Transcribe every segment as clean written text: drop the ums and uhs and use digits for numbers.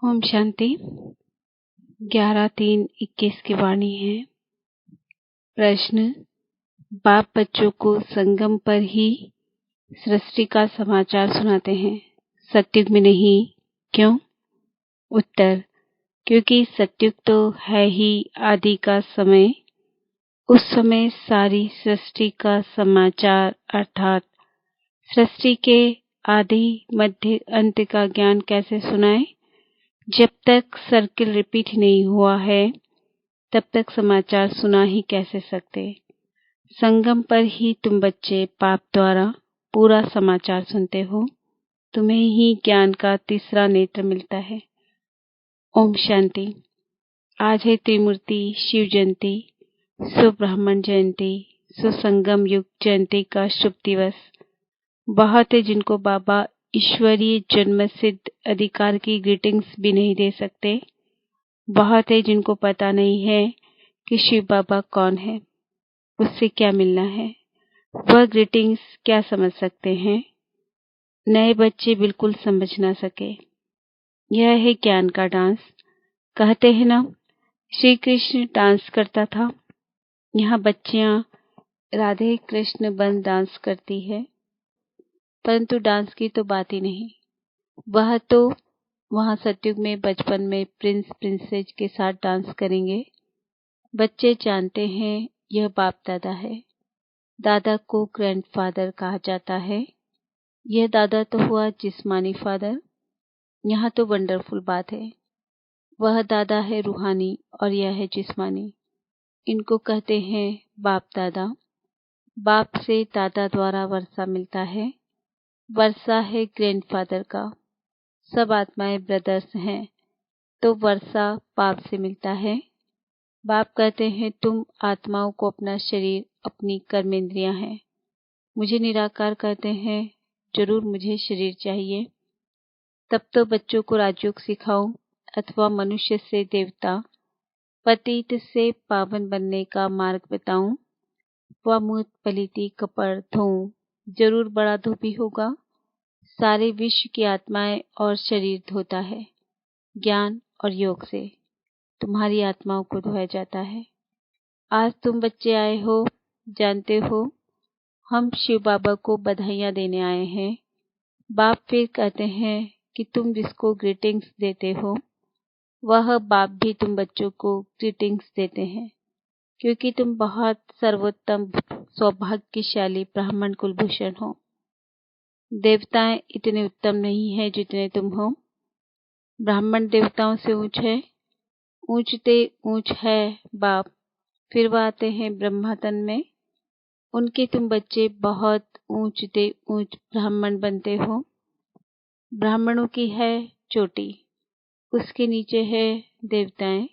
ओम शांति। 11/3/21 की वाणी है। प्रश्न: बाप बच्चों को संगम पर ही सृष्टि का समाचार सुनाते हैं, सत्युग में नहीं, क्यों? उत्तर: क्योंकि सत्युग तो है ही आदि का समय। उस समय सारी सृष्टि का समाचार अर्थात सृष्टि के आदि मध्य अंत का ज्ञान कैसे सुनाए? जब तक सर्किल रिपीट नहीं हुआ है तब तक समाचार सुना ही कैसे सकते? संगम पर ही तुम बच्चे पाप द्वारा पूरा समाचार सुनते हो। तुम्हें ही ज्ञान का तीसरा नेत्र मिलता है। ओम शांति। आज है त्रिमूर्ति शिव जयंती, सुब्रह्मण्य जयंती, सुसंगम युग जयंती का शुभ दिवस। बहुत है जिनको बाबा ईश्वरीय जन्म सिद्ध अधिकार की ग्रीटिंग्स भी नहीं दे सकते। बहुत है जिनको पता नहीं है कि शिव बाबा कौन है, उससे क्या मिलना है, वह ग्रीटिंग्स क्या समझ सकते हैं। नए बच्चे बिल्कुल समझ ना सके। यह है ज्ञान का डांस। कहते हैं ना, श्री कृष्ण डांस करता था। यहाँ बच्चियां राधे कृष्ण बन डांस करती है, परंतु डांस की तो बात ही नहीं। वह तो वहाँ सत्युग में बचपन में प्रिंस प्रिंसेस के साथ डांस करेंगे। बच्चे जानते हैं यह बाप दादा है। दादा को ग्रैंडफादर कहा जाता है। यह दादा तो हुआ जिस्मानी फादर। यहाँ तो वंडरफुल बात है, वह दादा है रूहानी और यह है जिस्मानी। इनको कहते हैं बाप दादा। बाप से दादा द्वारा वर्षा मिलता है। वर्षा है ग्रैंडफादर का। सब आत्माएं ब्रदर्स हैं, तो वर्षा बाप से मिलता है। बाप कहते हैं तुम आत्माओं को अपना शरीर अपनी कर्मेंद्रियां हैं। मुझे निराकार कहते हैं जरूर मुझे शरीर चाहिए। तब तो बच्चों को राजयोग सिखाऊं अथवा मनुष्य से देवता, पतित से पावन बनने का मार्ग बताऊं। वह मूत पलिति कपड़ धोऊं, जरूर बड़ा धोबी होगा। सारे विश्व की आत्माएं और शरीर धोता है। ज्ञान और योग से तुम्हारी आत्माओं को धोया जाता है। आज तुम बच्चे आए हो, जानते हो हम शिव बाबा को बधाइयाँ देने आए हैं। बाप फिर कहते हैं कि तुम जिसको ग्रीटिंग्स देते हो वह बाप भी तुम बच्चों को ग्रीटिंग्स देते हैं, क्योंकि तुम बहुत सर्वोत्तम सौभाग्यशाली ब्राह्मण कुलभूषण हो। देवताएं इतने उत्तम नहीं है जितने तुम हो। ब्राह्मण देवताओं से ऊंच है, ऊंचते ऊंच है बाप। फिर वह आते हैं ब्रह्मातन में, उनके तुम बच्चे बहुत ऊंचते ऊंच ब्राह्मण बनते हो। ब्राह्मणों की है चोटी, उसके नीचे है देवताएं,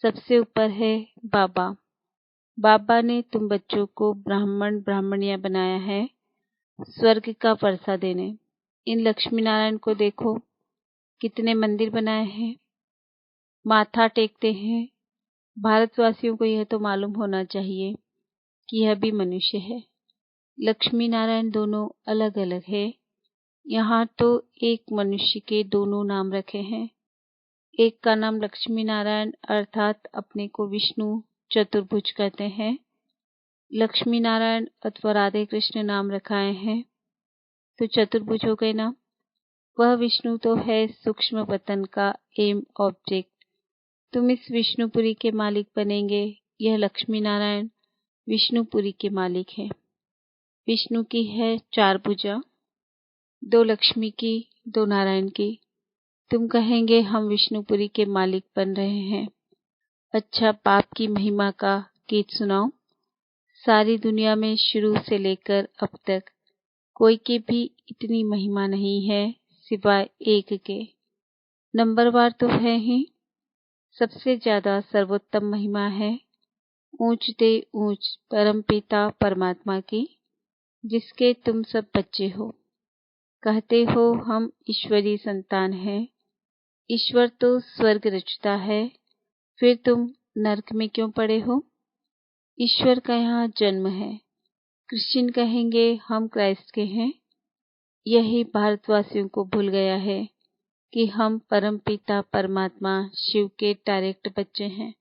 सबसे ऊपर है बाबा। बाबा ने तुम बच्चों को ब्राह्मण ब्राह्मणियां बनाया है स्वर्ग का वर्षा देने। इन लक्ष्मी नारायण को देखो, कितने मंदिर बनाए हैं, माथा टेकते हैं। भारतवासियों को यह तो मालूम होना चाहिए कि यह भी मनुष्य है। लक्ष्मी नारायण दोनों अलग अलग है। यहाँ तो एक मनुष्य के दोनों नाम रखे हैं। एक का नाम लक्ष्मी नारायण अर्थात अपने को विष्णु चतुर्भुज कहते हैं। लक्ष्मी नारायण अथवा राधे कृष्ण नाम रखाए हैं तो चतुर्भुज हो गए ना। वह विष्णु तो है सूक्ष्म वतन का एम ऑब्जेक्ट। तुम इस विष्णुपुरी के मालिक बनेंगे। यह लक्ष्मी नारायण विष्णुपुरी के मालिक है। विष्णु की है 4 भुजा, 2 लक्ष्मी की, 2 नारायण की। तुम कहेंगे हम विष्णुपुरी के मालिक बन रहे हैं। अच्छा, पाप की महिमा का गीत सुनाओ। सारी दुनिया में शुरू से लेकर अब तक कोई की भी इतनी महिमा नहीं है सिवाय एक के। नंबरवार तो है ही, सबसे ज्यादा सर्वोत्तम महिमा है ऊंचते ऊंच परम पिता परमात्मा की, जिसके तुम सब बच्चे हो। कहते हो हम ईश्वरी संतान हैं। ईश्वर तो स्वर्ग रचता है, फिर तुम नरक में क्यों पड़े हो? ईश्वर का यहाँ जन्म है। क्रिश्चियन कहेंगे हम क्राइस्ट के हैं। यही भारतवासियों को भूल गया है। कि हम परमपिता परमात्मा शिव के डायरेक्ट बच्चे हैं।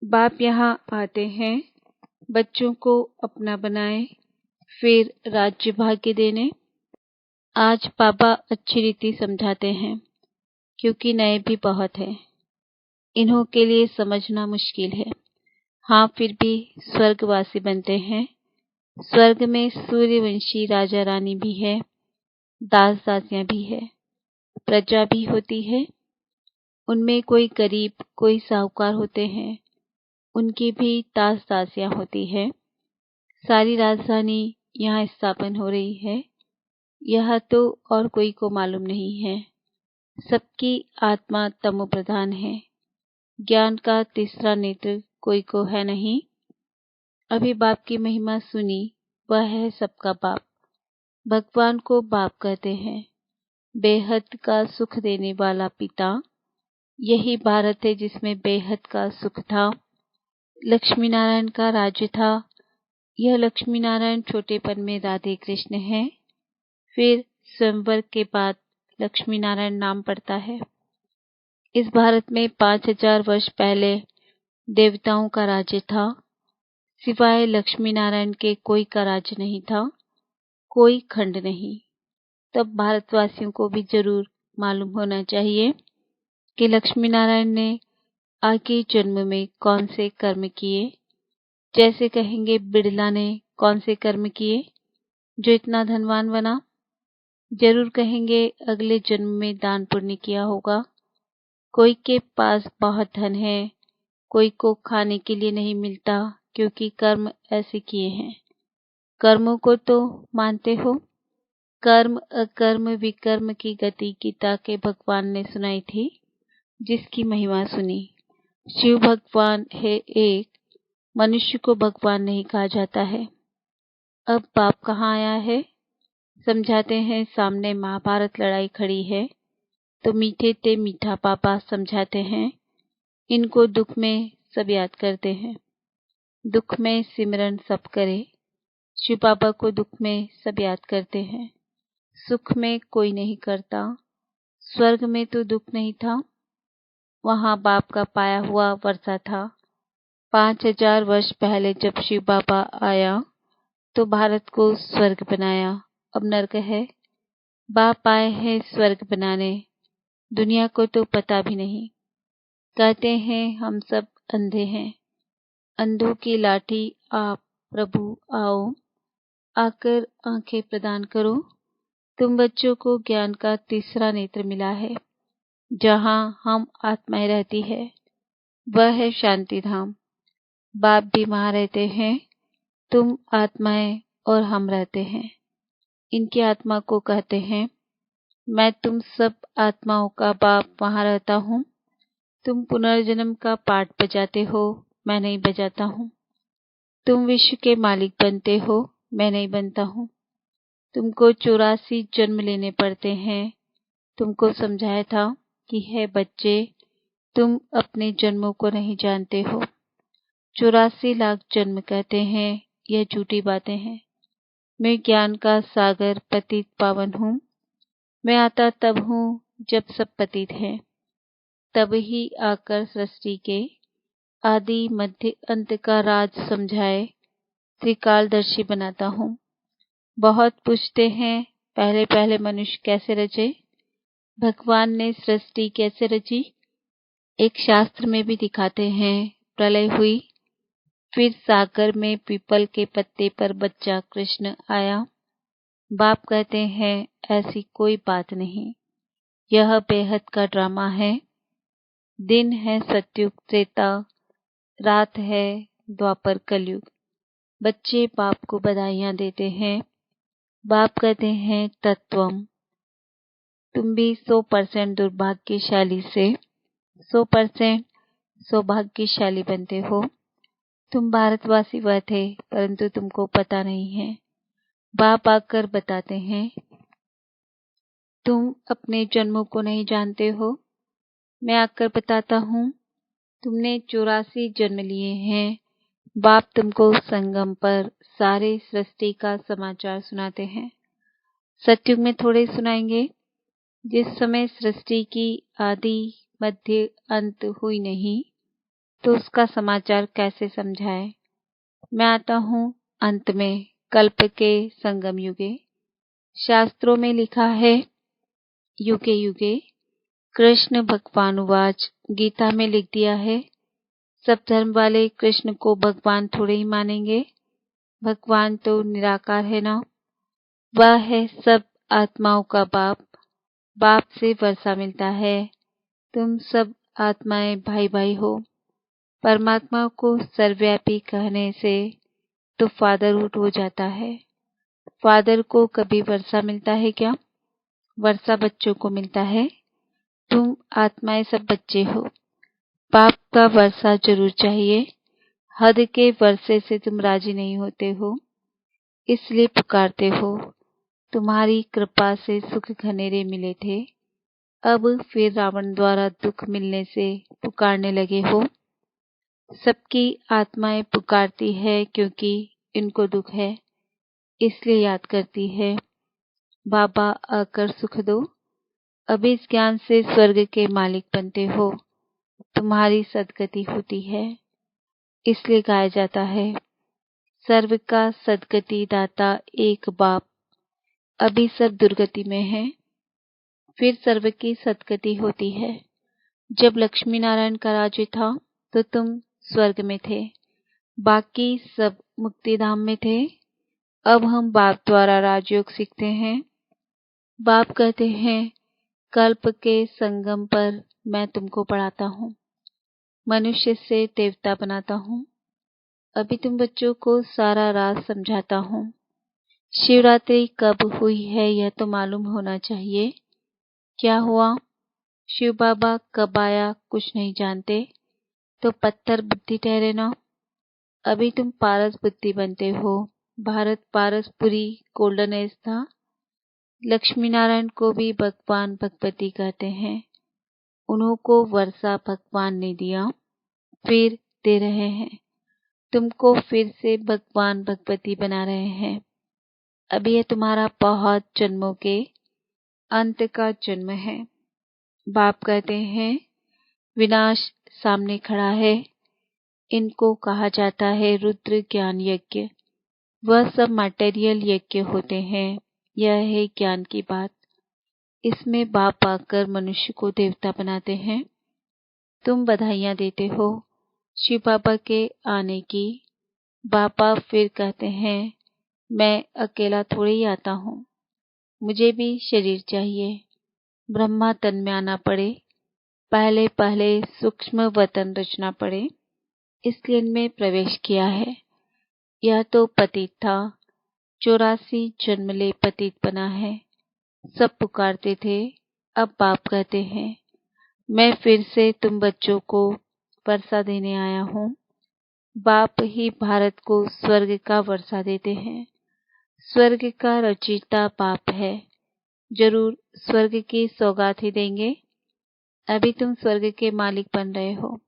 बाप यहाँ आते हैं बच्चों को अपना बनाए, फिर राज्य भाग्य देने। आज बाबा अच्छी रीति समझाते हैं क्योंकि नए भी बहुत हैं, इन्हों के लिए समझना मुश्किल है। हाँ, फिर भी स्वर्गवासी बनते हैं। स्वर्ग में सूर्यवंशी राजा रानी भी है, दास दासियां भी है, प्रजा भी होती है। उनमें कोई गरीब कोई साहूकार होते हैं, उनकी भी दास दासियां होती है। सारी राजधानी यहाँ स्थापन हो रही है, यह तो और कोई को मालूम नहीं है। सबकी आत्मा तमो प्रधान है। ज्ञान का तीसरा नेत्र कोई को है नहीं। अभी बाप की महिमा सुनी, वह है सबका बाप। भगवान को बाप कहते हैं, बेहद का सुख देने वाला पिता। यही भारत है जिसमें बेहद का सुख था। लक्ष्मी नारायण का राज्य था। यह लक्ष्मी नारायण छोटेपन में राधे कृष्ण है, फिर स्वयंवर के बाद लक्ष्मी नारायण नाम पड़ता है। इस भारत में 5000 वर्ष पहले देवताओं का राज्य था। सिवाय लक्ष्मी नारायण के कोई का राज्य नहीं था, कोई खंड नहीं। तब भारतवासियों को भी जरूर मालूम होना चाहिए कि लक्ष्मी नारायण ने आगे जन्म में कौन से कर्म किए। जैसे कहेंगे बिड़ला ने कौन से कर्म किए जो इतना धनवान बना। जरूर कहेंगे अगले जन्म में दान पुण्य किया होगा। कोई के पास बहुत धन है, कोई को खाने के लिए नहीं मिलता क्योंकि कर्म ऐसे किए हैं। कर्मों को तो मानते हो। कर्म अकर्म विकर्म की गति गीता के भगवान ने सुनाई थी, जिसकी महिमा सुनी। शिव भगवान है एक, मनुष्य को भगवान नहीं कहा जाता है। अब बाप कहाँ आया है? समझाते हैं सामने महाभारत लड़ाई खड़ी है, तो मीठे ते मीठा पापा समझाते हैं। इनको दुख में सब याद करते हैं। दुख में सिमरन सब करे। शिव बाबा को दुख में सब याद करते हैं। सुख में कोई नहीं करता। स्वर्ग में तो दुख नहीं था, वहां बाप का पाया हुआ वर्षा था। 5000 वर्ष पहले जब शिव बाबा आया तो भारत को स्वर्ग बनाया। अब नर्क है। बाप आए हैं स्वर्ग बनाने, दुनिया को तो पता भी नहीं। कहते हैं हम सब अंधे हैं। अंधों की लाठी आप प्रभु आओ, आकर आंखें प्रदान करो। तुम बच्चों को ज्ञान का तीसरा नेत्र मिला है। जहाँ हम आत्माएं रहती है वह है शांति धाम। बाप भी वहाँ रहते हैं। तुम आत्माएं और हम रहते हैं। इनकी आत्मा को कहते हैं मैं तुम सब आत्माओं का बाप वहाँ रहता हूँ। तुम पुनर्जन्म का पाठ बजाते हो, मैं नहीं बजाता हूँ। तुम विश्व के मालिक बनते हो, मैं नहीं बनता हूँ। तुमको 84 जन्म लेने पड़ते हैं। तुमको समझाया था कि है बच्चे, तुम अपने जन्मों को नहीं जानते हो। 84 लाख जन्म कहते हैं, यह झूठी बातें हैं। मैं ज्ञान का सागर पतित पावन हूँ। मैं आता तब हूँ जब सब पतित हैं। तब ही आकर सृष्टि के आदि मध्य अंत का राज समझाए त्रिकालदर्शी बनाता हूँ। बहुत पूछते हैं पहले पहले मनुष्य कैसे रचे, भगवान ने सृष्टि कैसे रची। एक शास्त्र में भी दिखाते हैं प्रलय हुई, फिर सागर में पीपल के पत्ते पर बच्चा कृष्ण आया। बाप कहते हैं ऐसी कोई बात नहीं, यह बेहद का ड्रामा है। दिन है सतयुग त्रेता, रात है द्वापर कलयुग। बच्चे बाप को बधाइयाँ देते हैं। बाप कहते हैं तत्वम। तुम भी 100% दुर्भाग्यशाली से 100% सौभाग्यशाली बनते हो। तुम भारतवासी वह थे, परंतु तुमको पता नहीं है। बाप आकर बताते हैं तुम अपने जन्मों को नहीं जानते हो। मैं आकर बताता हूँ तुमने 84 जन्म लिए हैं। बाप तुमको संगम पर सारे सृष्टि का समाचार सुनाते हैं। सतयुग में थोड़े सुनाएंगे, जिस समय सृष्टि की आदि मध्य अंत हुई नहीं, तो उसका समाचार कैसे समझाए। मैं आता हूँ अंत में, कल्प के संगम युगे। शास्त्रों में लिखा है युगे युगे कृष्ण भगवान उवाच। गीता में लिख दिया है, सब धर्म वाले कृष्ण को भगवान थोड़े ही मानेंगे। भगवान तो निराकार है ना, वह है सब आत्माओं का बाप। बाप से वर्षा मिलता है। तुम सब आत्माएं भाई भाई हो। परमात्मा को सर्वव्यापी कहने से तो फादरहुड हो जाता है। फादर को कभी वर्षा मिलता है क्या? वर्षा बच्चों को मिलता है। तुम आत्माएं सब बच्चे हो। बाप का वर्षा जरूर चाहिए। हद के वर्षे से तुम राजी नहीं होते हो, इसलिए पुकारते हो। तुम्हारी कृपा से सुख घनेरे मिले थे, अब फिर रावण द्वारा दुख मिलने से पुकारने लगे हो। सबकी आत्माएं पुकारती है क्योंकि इनको दुख है, इसलिए याद करती है, बाबा आकर सुख दो। अब इस ज्ञान से स्वर्ग के मालिक बनते हो। तुम्हारी सदगति होती है, इसलिए गाया जाता है, सर्व का सदगति दाता एक बाप। अभी सब दुर्गति में है, फिर सर्व की सदगति होती है। जब लक्ष्मी नारायण का राज्य था तो तुम स्वर्ग में थे, बाकी सब मुक्तिधाम में थे। अब हम बाप द्वारा राजयोग सीखते हैं। बाप कहते हैं, कल्प के संगम पर मैं तुमको पढ़ाता हूँ, मनुष्य से देवता बनाता हूँ। अभी तुम बच्चों को सारा राज समझाता हूँ। शिवरात्रि कब हुई है यह तो मालूम होना चाहिए। क्या हुआ? शिव बाबा कब आया कुछ नहीं जानते, तो पत्थर बुद्धि ठहरे ना। अभी तुम पारस बुद्धि बनते हो। भारत पारसपुरी गोल्डन एज था। लक्ष्मी नारायण को भी भगवान भगवती कहते हैं। उन्हों को वर्षा भगवान ने दिया, फिर दे रहे हैं। तुमको फिर से भगवान भगवती बना रहे हैं। अभी यह तुम्हारा बहुत जन्मों के अंत का जन्म है। बाप कहते हैं, विनाश सामने खड़ा है। इनको कहा जाता है रुद्र ज्ञान यज्ञ। वह सब मटेरियल यज्ञ होते हैं। यह है ज्ञान की बात। इसमें बाप आकर मनुष्य को देवता बनाते हैं। तुम बधाइयाँ देते हो शिव बाबा के आने की। बाबा फिर कहते हैं, मैं अकेला थोड़ी ही आता हूँ, मुझे भी शरीर चाहिए। ब्रह्मा तन में आना पड़े, पहले पहले सूक्ष्म वतन रचना पड़े, इसलिए इनमें प्रवेश किया है। यह तो पतित था, 84 जन्म ले पतित बना है। सब पुकारते थे। अब बाप कहते हैं, मैं फिर से तुम बच्चों को वर्षा देने आया हूँ। बाप ही भारत को स्वर्ग का वर्षा देते हैं। स्वर्ग का रचयिता बाप है, जरूर स्वर्ग की सौगात ही देंगे। अभी तुम स्वर्ग के मालिक बन रहे हो।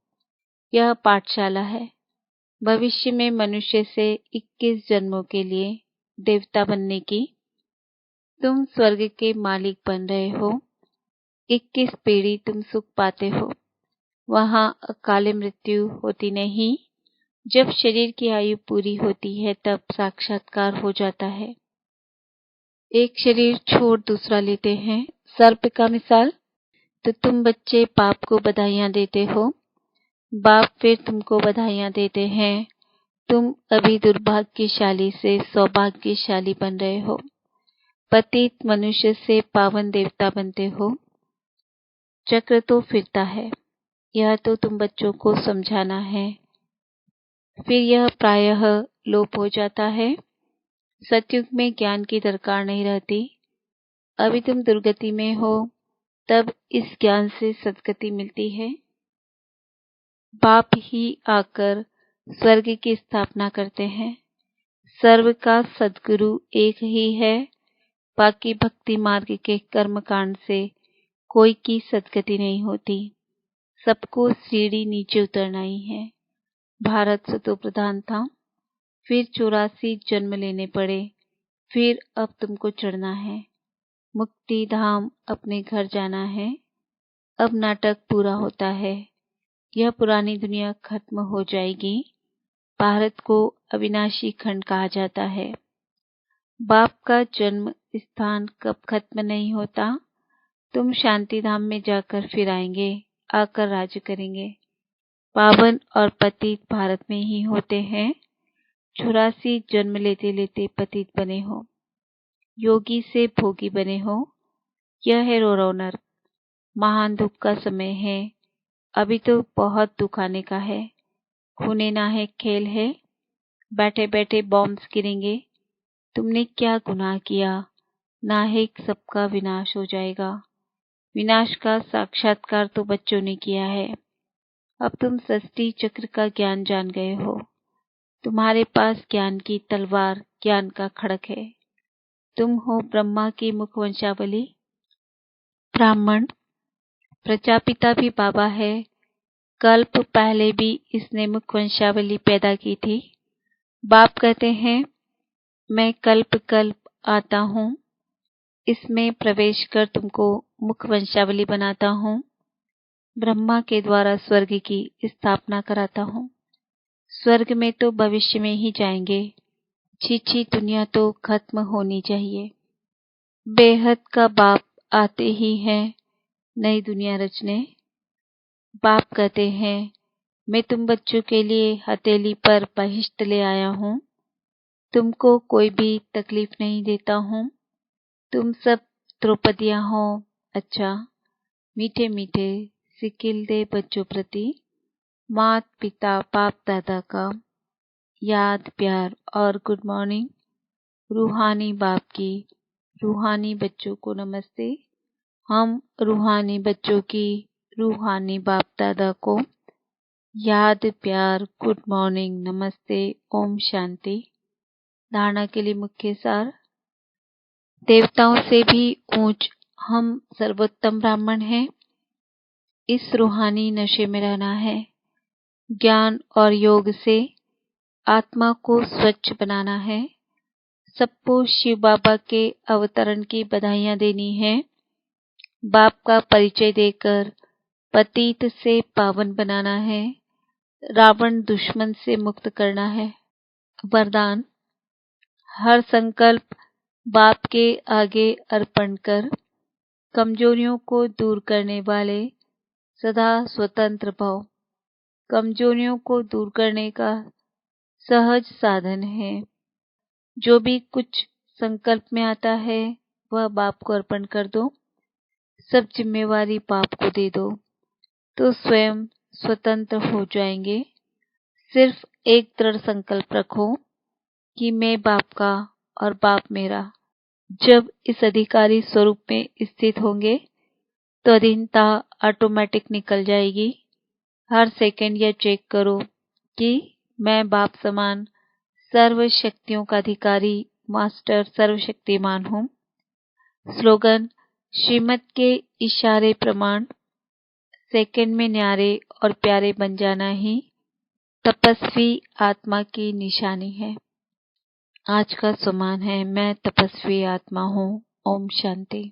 यह पाठशाला है। भविष्य में मनुष्य से 21 जन्मों के लिए देवता बनने की। तुम स्वर्ग के मालिक बन रहे हो। 21 पीढ़ी तुम सुख पाते हो। वहाँ अकाल मृत्यु होती नहीं। जब शरीर की आयु पूरी होती है तब साक्षात्कार हो जाता है। एक शरीर छोड़ दूसरा लेते हैं। सर्प का मिसाल। तो तुम बच्चे बाप को बधाइयाँ देते हो। बाप फिर तुमको बधाइयाँ देते हैं। तुम अभी दुर्भाग्यशाली से सौभाग्यशाली बन रहे हो। पतित मनुष्य से पावन देवता बनते हो। चक्र तो फिरता है, यह तो तुम बच्चों को समझाना है। फिर यह प्रायः लोप हो जाता है। सतयुग में ज्ञान की दरकार नहीं रहती। अभी तुम दुर्गति में हो, तब इस ज्ञान से सद्गति मिलती है। बाप ही आकर स्वर्ग की स्थापना करते हैं। सर्व का सद्गुरु एक ही है। बाकी भक्ति मार्ग के कर्म कांड से कोई की सद्गति नहीं होती। सबको सीढ़ी नीचे उतरना ही है। भारत सतो प्रधान था, फिर 84 जन्म लेने पड़े, फिर अब तुमको चढ़ना है। मुक्ति धाम अपने घर जाना है। अब नाटक पूरा होता है। यह पुरानी दुनिया खत्म हो जाएगी। भारत को अविनाशी खंड कहा जाता है। बाप का जन्म स्थान कब खत्म नहीं होता। तुम शांति धाम में जाकर फिर आएंगे, आकर राज्य करेंगे। पावन और पतित भारत में ही होते हैं। 84 जन्म लेते लेते पतित बने हो, योगी से भोगी बने हो। यह है रो नर्क। महान दुख का समय है। अभी तो बहुत दुख आने का है। खूने नाहक खेल है। बैठे बैठे बॉम्ब्स गिरेंगे। तुमने क्या गुनाह किया। नाहक सबका विनाश हो जाएगा। विनाश का साक्षात्कार तो बच्चों ने किया है। अब तुम षष्ठी चक्र का ज्ञान जान गए हो। तुम्हारे पास ज्ञान की तलवार, ज्ञान का खड़क है। तुम हो ब्रह्मा की मुखवंशावली। ब्राह्मण प्रजापिता भी बाबा है। कल्प पहले भी इसने मुखवंशावली पैदा की थी। बाप कहते हैं, मैं कल्प कल्प आता हूँ, इसमें प्रवेश कर तुमको मुखवंशावली बनाता हूँ। ब्रह्मा के द्वारा स्वर्ग की स्थापना कराता हूँ। स्वर्ग में तो भविष्य में ही जाएंगे। छी दुनिया तो खत्म होनी चाहिए। बेहद का बाप आते ही है नई दुनिया रचने। बाप कहते हैं, मैं तुम बच्चों के लिए हथेली पर बहिष्ट ले आया हूँ। तुमको कोई भी तकलीफ नहीं देता हूँ। तुम सब द्रौपदियाँ हो। अच्छा, मीठे मीठे सिकिल दे बच्चों प्रति मात पिता बाप दादा का याद प्यार और गुड मॉर्निंग। रूहानी बाप की रूहानी बच्चों को नमस्ते। हम रूहानी बच्चों की रूहानी बाप दादा को याद प्यार गुड मॉर्निंग नमस्ते ओम शांति। धारणा के लिए मुख्य सार। देवताओं से भी ऊंच हम सर्वोत्तम ब्राह्मण हैं। इस रूहानी नशे में रहना है। ज्ञान और योग से आत्मा को स्वच्छ बनाना है। सबको शिव बाबा के अवतरण की बधाइयां देनी है। बाप का परिचय देकर पतित से पावन बनाना है। रावण दुश्मन से मुक्त करना है। वरदान, हर संकल्प बाप के आगे अर्पण कर कमजोरियों को दूर करने वाले सदा स्वतंत्र भव। कमजोरियों को दूर करने का सहज साधन है। जो भी कुछ संकल्प में आता है वह बाप को अर्पण कर दो। सब जिम्मेवारी बाप को दे दो तो स्वयं स्वतंत्र हो जाएंगे। सिर्फ एक दृढ़ संकल्प रखो कि मैं बाप का और बाप मेरा। जब इस अधिकारी स्वरूप में स्थित होंगे तो अधीनता ऑटोमेटिक निकल जाएगी। हर सेकंड यह चेक करो कि मैं बाप समान सर्व शक्तियों का अधिकारी मास्टर सर्वशक्तिमान हूँ। स्लोगन, श्रीमत के इशारे प्रमाण। सेकंड में न्यारे और प्यारे बन जाना ही तपस्वी आत्मा की निशानी है। आज का सम्मान है, मैं तपस्वी आत्मा हूँ। ओम शांति।